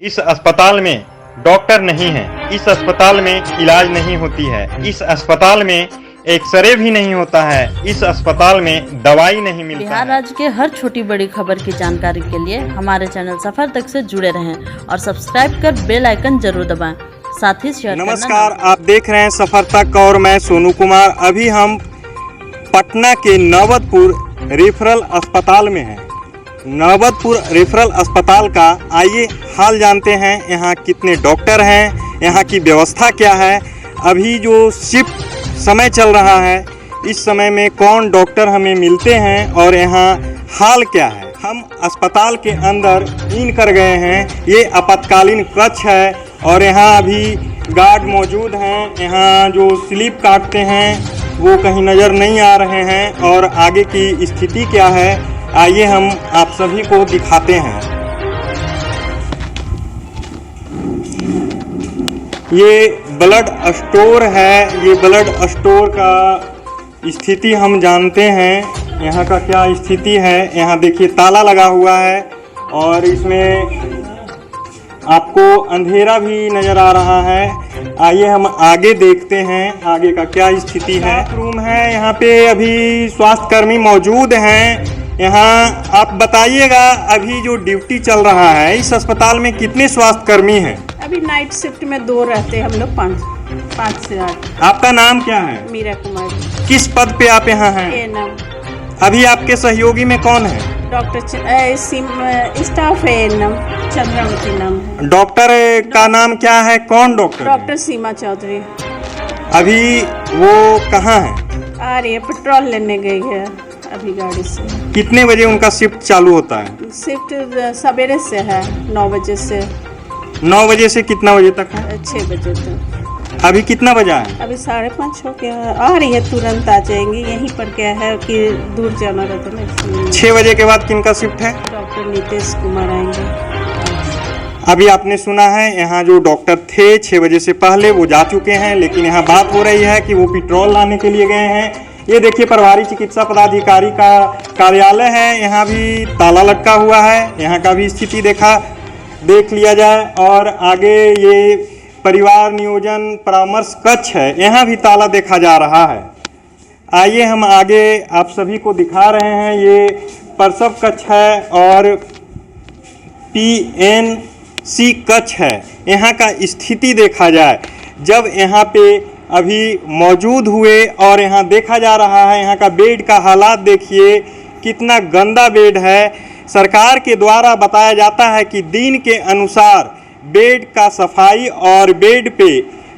इस अस्पताल में डॉक्टर नहीं है, इस अस्पताल में इलाज नहीं होती है, इस अस्पताल में एक्सरे भी नहीं होता है, इस अस्पताल में दवाई नहीं मिलता बिहार राज्य के हर छोटी बड़ी खबर की जानकारी के लिए हमारे चैनल सफर तक से जुड़े रहें और सब्सक्राइब कर बेल आइकन जरूर दबाएं, साथ ही शेयर करना। नमस्कार, आप देख रहे हैं सफर तक और मैं सोनू कुमार। अभी हम पटना के नौबतपुर रेफरल अस्पताल में हैं। नौबतपुर रेफरल अस्पताल का आइए हाल जानते हैं। यहाँ कितने डॉक्टर हैं, यहाँ की व्यवस्था क्या है, अभी जो शिफ्ट समय चल रहा है इस समय में कौन डॉक्टर हमें मिलते हैं और यहाँ हाल क्या है। हम अस्पताल के अंदर इन कर गए हैं। ये आपातकालीन कक्ष है और यहाँ अभी गार्ड मौजूद हैं। यहाँ जो स्लिप काटते हैं वो कहीं नज़र नहीं आ रहे हैं और आगे की स्थिति क्या है आइए हम आप सभी को दिखाते हैं। ये ब्लड स्टोर है। ये ब्लड स्टोर का स्थिति हम जानते हैं। यहाँ का क्या स्थिति है, यहाँ देखिए ताला लगा हुआ है और इसमें आपको अंधेरा भी नज़र आ रहा है। आइए हम आगे देखते हैं आगे का क्या स्थिति है। रूम है, यहाँ पे अभी स्वास्थ्यकर्मी मौजूद हैं। यहाँ आप बताइएगा अभी जो ड्यूटी चल रहा है इस अस्पताल में कितने स्वास्थ्यकर्मी हैं? अभी नाइट शिफ्ट में 2 रहते हैं हम लोग, 5 से 8। आपका नाम क्या है? मीरा कुमारी। किस पद पे आप यहाँ हैं? एएनएम। अभी आपके सहयोगी में कौन है? डॉक्टर स्टाफ है एएनएम, चंद्रावती नाम है। डॉक्टर का नाम क्या है? कौन डॉक्टर? डॉक्टर सीमा चौधरी। अभी वो कहाँ है? आ रही है, पेट्रोल लेने गई है अभी गाड़ी से। कितने बजे उनका शिफ्ट चालू होता है? शिफ्ट सवेरे से है 9 बजे से। 9 बजे से कितना बजे तक है? 6 बजे तक। अभी कितना बजा है? अभी 5:30 हो गया है। आ रही है, तुरंत आ जाएंगी। यहीं पर क्या है कि दूर जाना रहता है ना। 6 बजे के बाद किनका शिफ्ट है? डॉक्टर नीतीश कुमार आएंगे। अभी आपने सुना है यहाँ जो डॉक्टर थे 6 बजे से पहले वो जा चुके हैं, लेकिन यहाँ बात हो रही है कि वो पेट्रोल लाने के लिए गए हैं। ये देखिए प्रभारी चिकित्सा पदाधिकारी का कार्यालय है। यहाँ भी ताला लटका हुआ है। यहाँ का भी स्थिति देख लिया जाए। और आगे ये परिवार नियोजन परामर्श कक्ष है, यहाँ भी ताला देखा जा रहा है। आइए हम आगे आप सभी को दिखा रहे हैं। ये प्रसव कक्ष है और PNC कक्ष है। यहाँ का स्थिति देखा जाए, जब यहाँ पे अभी मौजूद हुए और यहाँ देखा जा रहा है यहाँ का बेड का हालात देखिए, कितना गंदा बेड है। सरकार के द्वारा बताया जाता है कि दिन के अनुसार बेड का सफाई और बेड पे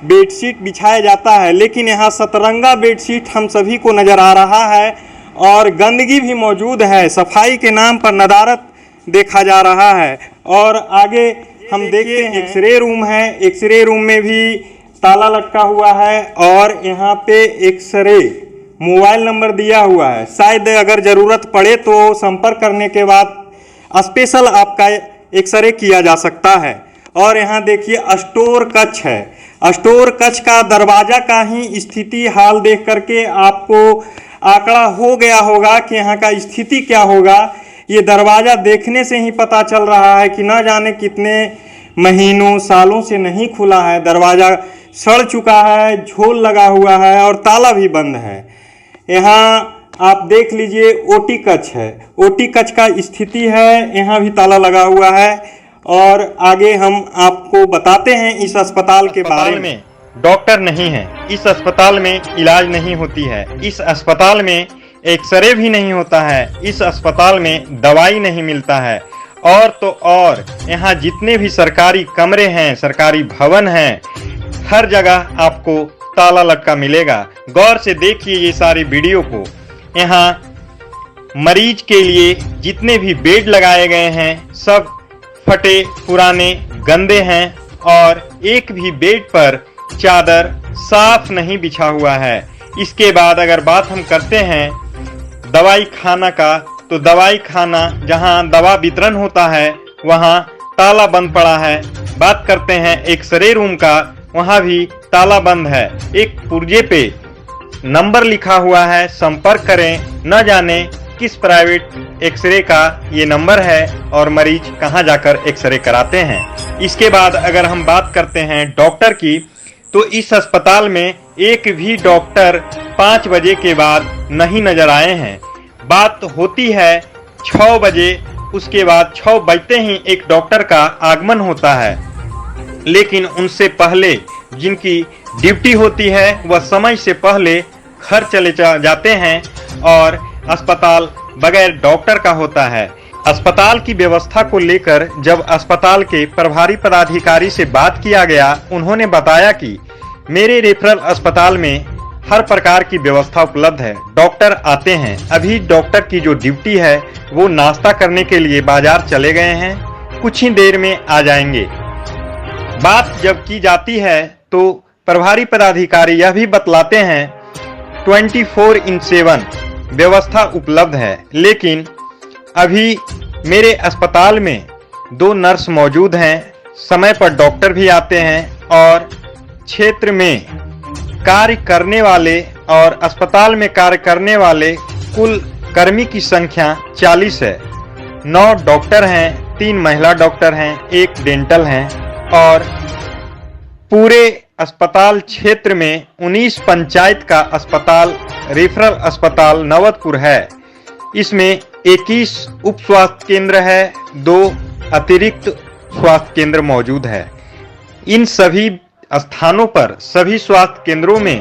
बेडशीट बिछाया जाता है, लेकिन यहाँ सतरंगा बेडशीट हम सभी को नज़र आ रहा है और गंदगी भी मौजूद है। सफाई के नाम पर नदारत देखा जा रहा है। और आगे हम देखते हैं एक्सरे रूम है। एक्सरे रूम में भी ताला लटका हुआ है और यहाँ पे एक्सरे मोबाइल नंबर दिया हुआ है। शायद अगर ज़रूरत पड़े तो संपर्क करने के बाद स्पेशल आपका एक्सरे किया जा सकता है। और यहाँ देखिए स्टोर कक्ष है। स्टोर कक्ष का दरवाज़ा का ही स्थिति हाल देख करके आपको आंकड़ा हो गया होगा कि यहाँ का स्थिति क्या होगा। ये दरवाज़ा देखने से ही पता चल रहा है कि न जाने कितने महीनों सालों से नहीं खुला है। दरवाज़ा सड़ चुका है, झोल लगा हुआ है और ताला भी बंद है। यहाँ आप देख लीजिए ओटी कक्ष है। ओटी कक्ष का स्थिति है, यहाँ भी ताला लगा हुआ है। और आगे हम आपको बताते हैं इस अस्पताल के बारे में। डॉक्टर नहीं है, इस अस्पताल में इलाज नहीं होती है, इस अस्पताल में एक्सरे भी नहीं होता है, इस अस्पताल में दवाई नहीं मिलता है। और तो और यहाँ जितने भी सरकारी कमरे हैं, सरकारी भवन हैं, हर जगह आपको ताला लटका मिलेगा। गौर से देखिए ये सारी वीडियो को। यहाँ मरीज के लिए जितने भी बेड लगाए गए हैं सब फटे पुराने गंदे हैं और एक भी बेड पर चादर साफ नहीं बिछा हुआ है। इसके बाद अगर बात हम करते हैं दवाई खाना का, तो दवाई खाना जहां दवा वितरण होता है वहां ताला बंद पड़ा है। बात करते हैं एक्सरे रूम का, वहां भी ताला बंद है। एक पुर्जे पे नंबर लिखा हुआ है, संपर्क करें, न जाने किस प्राइवेट एक्सरे का ये नंबर है और मरीज कहाँ जाकर एक्सरे कराते हैं। इसके बाद अगर हम बात करते हैं डॉक्टर की, तो इस अस्पताल में एक भी डॉक्टर 5 बजे के बाद नहीं नजर आए हैं। बात होती है 6 बजे, उसके बाद 6 बजते ही एक डॉक्टर का आगमन होता है, लेकिन उनसे पहले जिनकी ड्यूटी होती है वह समय से पहले घर चले जाते हैं और अस्पताल बगैर डॉक्टर का होता है। अस्पताल की व्यवस्था को लेकर जब अस्पताल के प्रभारी पदाधिकारी से बात किया गया, उन्होंने बताया कि मेरे रेफरल अस्पताल में हर प्रकार की व्यवस्था उपलब्ध है, डॉक्टर आते हैं। अभी डॉक्टर की जो ड्यूटी है वो नाश्ता करने के लिए बाजार चले गए हैं, कुछ ही देर में आ जाएंगे। बात जब की जाती है तो प्रभारी पदाधिकारी यह भी बतलाते हैं 24/7 व्यवस्था उपलब्ध है, लेकिन अभी मेरे अस्पताल में 2 नर्स मौजूद हैं, समय पर डॉक्टर भी आते हैं और क्षेत्र में कार्य करने वाले और अस्पताल में कार्य करने वाले कुल कर्मी की संख्या 40 है। 9 डॉक्टर हैं, 3 महिला डॉक्टर हैं, 1 डेंटल हैं और पूरे अस्पताल क्षेत्र में 19 पंचायत का अस्पताल रेफरल अस्पताल नवतपुर है। इसमें 21 उप स्वास्थ्य केंद्र है, 2 अतिरिक्त स्वास्थ्य केंद्र मौजूद है। इन सभी स्थानों पर सभी स्वास्थ्य केंद्रों में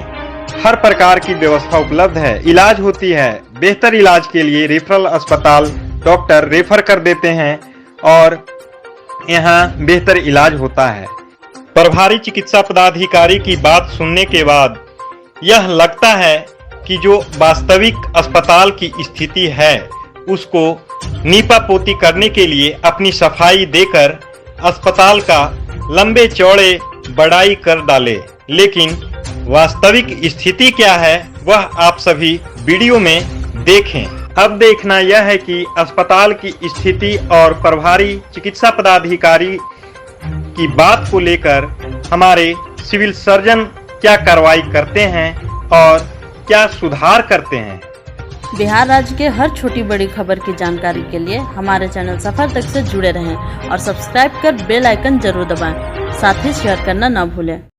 हर प्रकार की व्यवस्था उपलब्ध है, इलाज होती है। बेहतर इलाज के लिए रेफरल अस्पताल डॉक्टर रेफर कर देते हैं और यहाँ बेहतर इलाज होता है। प्रभारी चिकित्सा पदाधिकारी की बात सुनने के बाद यह लगता है कि जो वास्तविक अस्पताल की स्थिति है उसको नीपापोती करने के लिए अपनी सफाई देकर अस्पताल का लंबे चौड़े बड़ाई कर डाले, लेकिन वास्तविक स्थिति क्या है वह आप सभी वीडियो में देखें। अब देखना यह है कि अस्पताल की स्थिति और प्रभारी चिकित्सा पदाधिकारी की बात को लेकर हमारे सिविल सर्जन क्या कार्रवाई करते हैं और क्या सुधार करते हैं। बिहार राज्य के हर छोटी बड़ी खबर की जानकारी के लिए हमारे चैनल सफर तक से जुड़े रहें और सब्सक्राइब कर बेल आइकन जरूर दबाएं। साथ ही शेयर करना न भूलें।